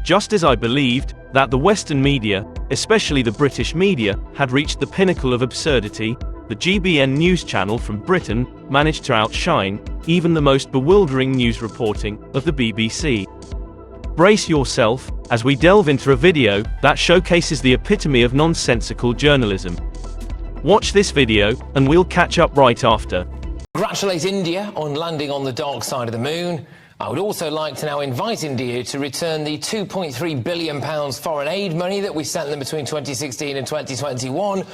Just as I believed that the Western media, especially the British media, had reached the pinnacle of absurdity, the GBN News Channel from Britain managed to outshine even the most bewildering news reporting of the BBC. Brace yourself as we delve into a video that showcases the epitome of nonsensical journalism. Watch this video, and we'll catch up right after. Congratulate India on landing on the dark side of the moon. I would also like to now invite India to return the £2.3 billion foreign aid money that we sent them between 2016 and 2021.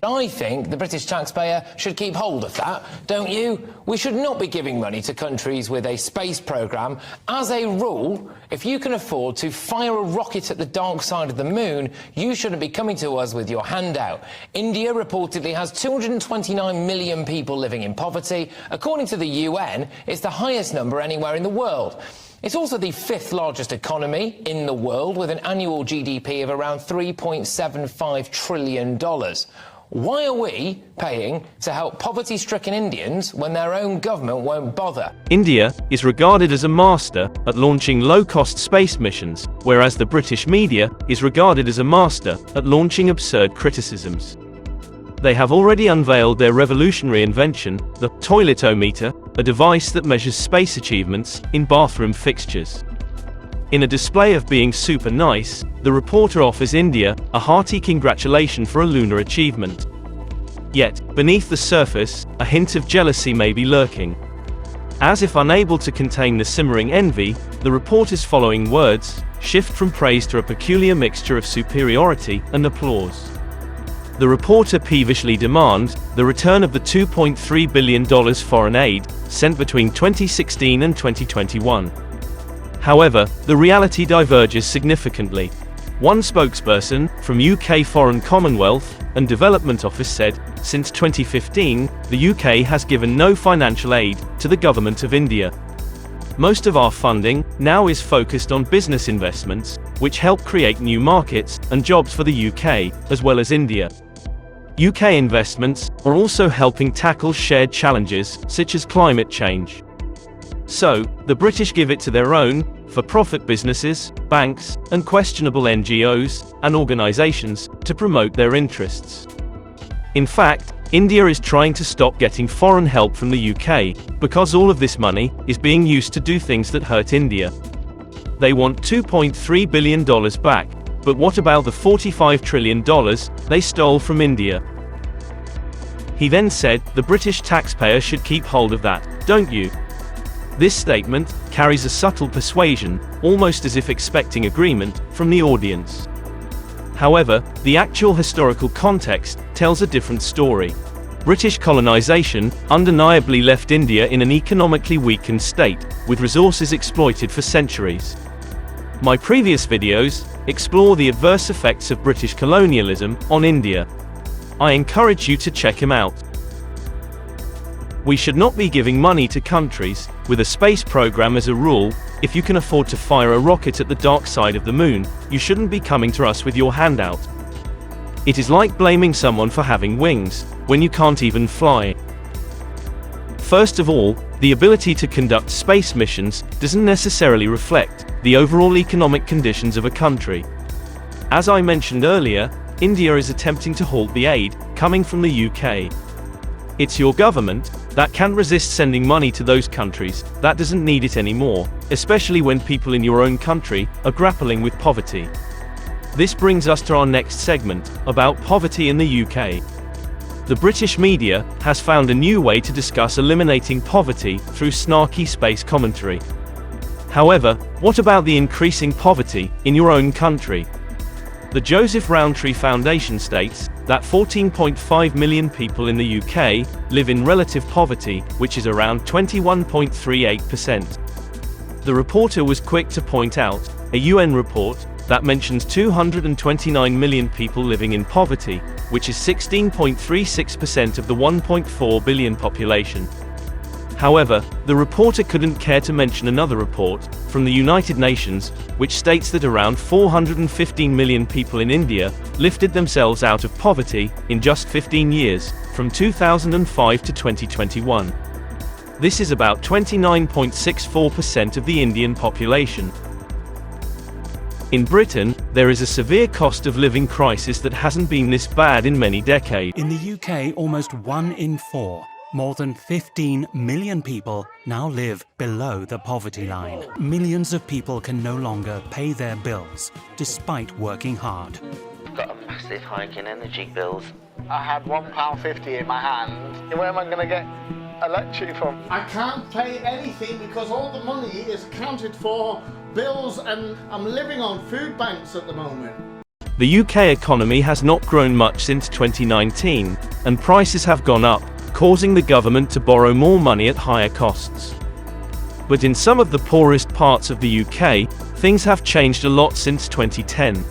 I think the British taxpayer should keep hold of that, don't you? We should not be giving money to countries with a space programme. As a rule, if you can afford to fire a rocket at the dark side of the moon, you shouldn't be coming to us with your hand out. India reportedly has 229 million people living in poverty. According to the UN, it's the highest number anywhere in the world. It's also the fifth largest economy in the world, with an annual GDP of around $3.75 trillion. Why are we paying to help poverty-stricken Indians when their own government won't bother? India is regarded as a master at launching low-cost space missions, whereas the British media is regarded as a master at launching absurd criticisms. They have already unveiled their revolutionary invention, the toiletometer, a device that measures space achievements in bathroom fixtures. In a display of being super nice, the reporter offers India a hearty congratulation for a lunar achievement. Yet, beneath the surface, a hint of jealousy may be lurking. As if unable to contain the simmering envy, the reporter's following words shift from praise to a peculiar mixture of superiority and applause. The reporter peevishly demands the return of the $2.3 billion foreign aid sent between 2016 and 2021. However, the reality diverges significantly. One spokesperson from UK Foreign Commonwealth and Development Office said, since 2015, the UK has given no financial aid to the government of India. Most of our funding now is focused on business investments, which help create new markets and jobs for the UK, as well as India. UK investments are also helping tackle shared challenges, such as climate change. So, the British give it to their own, for-profit businesses, banks, and questionable NGOs and organisations to promote their interests. In fact, India is trying to stop getting foreign help from the UK, because all of this money is being used to do things that hurt India. They want $2.3 billion back. But what about the $45 trillion they stole from India? He then said, the British taxpayer should keep hold of that, don't you? This statement carries a subtle persuasion, almost as if expecting agreement from the audience. However, the actual historical context tells a different story. British colonization undeniably left India in an economically weakened state, with resources exploited for centuries. My previous videos explore the adverse effects of British colonialism on India. I encourage you to check him out. We should not be giving money to countries with a space program as a rule. If you can afford to fire a rocket at the dark side of the moon, you shouldn't be coming to us with your hand out. It is like blaming someone for having wings, when you can't even fly. First of all, the ability to conduct space missions doesn't necessarily reflect the overall economic conditions of a country. As I mentioned earlier, India is attempting to halt the aid coming from the UK. It's your government that can't resist sending money to those countries that doesn't need it anymore, especially when people in your own country are grappling with poverty. This brings us to our next segment, about poverty in the UK. The British media has found a new way to discuss eliminating poverty through snarky space commentary. However, what about the increasing poverty in your own country? The Joseph Rowntree Foundation states that 14.5 million people in the UK live in relative poverty, which is around 21.38%. The reporter was quick to point out a UN report that mentions 229 million people living in poverty, which is 16.36% of the 1.4 billion population. However, the reporter couldn't care to mention another report from the United Nations, which states that around 415 million people in India lifted themselves out of poverty in just 15 years, from 2005 to 2021. This is about 29.64% of the Indian population. In Britain, there is a severe cost of living crisis that hasn't been this bad in many decades. In the UK, almost 1 in 4, more than 15 million people, now live below the poverty line. Millions of people can no longer pay their bills, despite working hard. Got a massive hike in energy bills. I had £1.50 in my hand. Where am I going to get electric from? I can't pay anything because all the money is accounted for bills, and I'm living on food banks at the moment. The UK economy has not grown much since 2019, and prices have gone up, causing the government to borrow more money at higher costs. But in some of the poorest parts of the UK, things have changed a lot since 2010.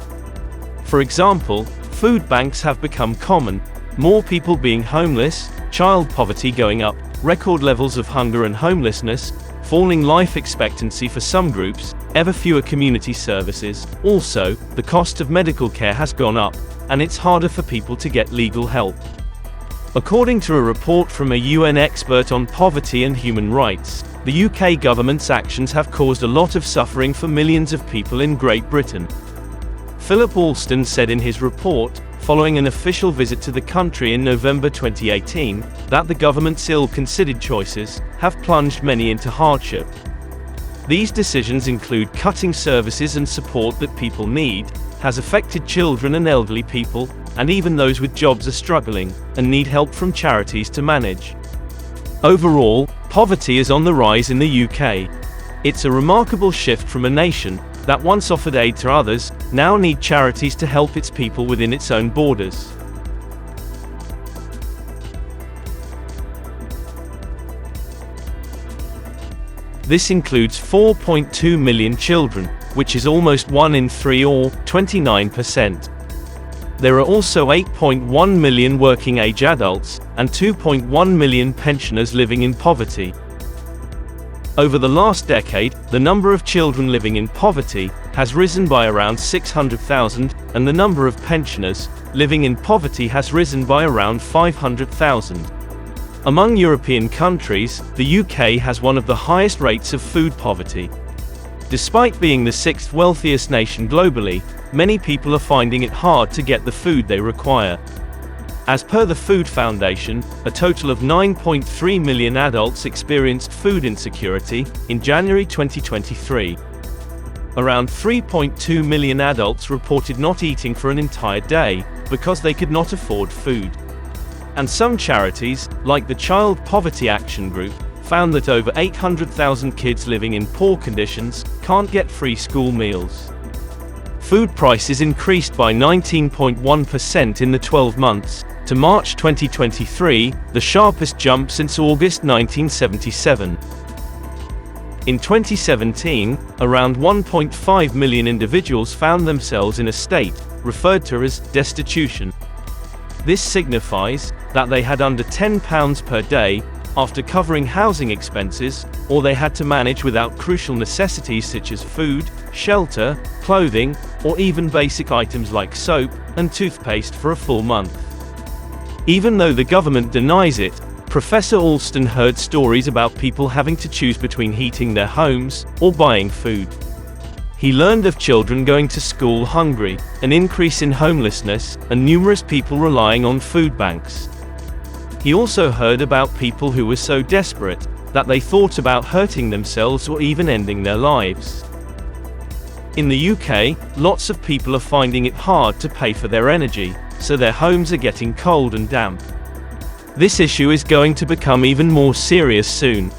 For example, food banks have become common, more people being homeless, child poverty going up, record levels of hunger and homelessness, falling life expectancy for some groups, ever fewer community services. Also, the cost of medical care has gone up, and it's harder for people to get legal help. According to a report from a UN expert on poverty and human rights, the UK government's actions have caused a lot of suffering for millions of people in Great Britain. Philip Alston said in his report, following an official visit to the country in November 2018, that the government's ill-considered choices have plunged many into hardship. These decisions include cutting services and support that people need, has affected children and elderly people, and even those with jobs are struggling, and need help from charities to manage. Overall, poverty is on the rise in the UK. It's a remarkable shift from a nation that once offered aid to others, now need charities to help its people within its own borders. This includes 4.2 million children, which is almost 1 in 3 or 29%. There are also 8.1 million working-age adults, and 2.1 million pensioners living in poverty. Over the last decade, the number of children living in poverty has risen by around 600,000, and the number of pensioners living in poverty has risen by around 500,000. Among European countries, the UK has one of the highest rates of food poverty. Despite being the 6th wealthiest nation globally, many people are finding it hard to get the food they require. As per the Food Foundation, a total of 9.3 million adults experienced food insecurity in January 2023. Around 3.2 million adults reported not eating for an entire day because they could not afford food. And some charities, like the Child Poverty Action Group, found that over 800,000 kids living in poor conditions can't get free school meals. Food prices increased by 19.1% in the 12 months to March 2023, the sharpest jump since August 1977. In 2017, around 1.5 million individuals found themselves in a state referred to as destitution. This signifies that they had under £10 per day after covering housing expenses, or they had to manage without crucial necessities such as food, shelter, clothing, or even basic items like soap and toothpaste for a full month. Even though the government denies it, Professor Alston heard stories about people having to choose between heating their homes or buying food. He learned of children going to school hungry, an increase in homelessness, and numerous people relying on food banks. He also heard about people who were so desperate that they thought about hurting themselves or even ending their lives. In the UK, lots of people are finding it hard to pay for their energy, so their homes are getting cold and damp. This issue is going to become even more serious soon.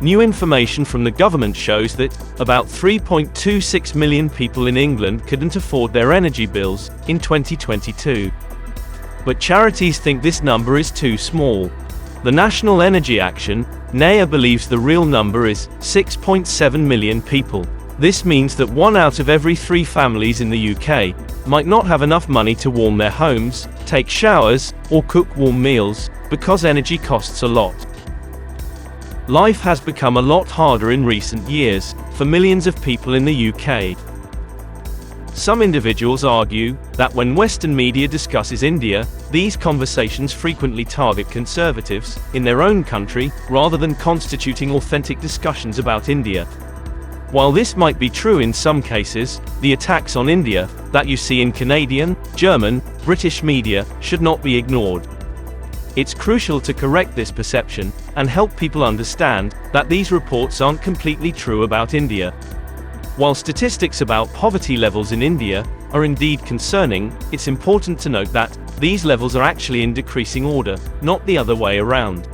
New information from the government shows that about 3.26 million people in England couldn't afford their energy bills in 2022. But charities think this number is too small. The National Energy Action, NEA, believes the real number is 6.7 million people. This means that 1 out of every 3 families in the UK might not have enough money to warm their homes, take showers, or cook warm meals, because energy costs a lot. Life has become a lot harder in recent years for millions of people in the UK. Some individuals argue that when Western media discusses India, these conversations frequently target conservatives in their own country, rather than constituting authentic discussions about India. While this might be true in some cases, the attacks on India that you see in Canadian, German, British media should not be ignored. It's crucial to correct this perception and help people understand that these reports aren't completely true about India. While statistics about poverty levels in India are indeed concerning, it's important to note that these levels are actually in decreasing order, not the other way around.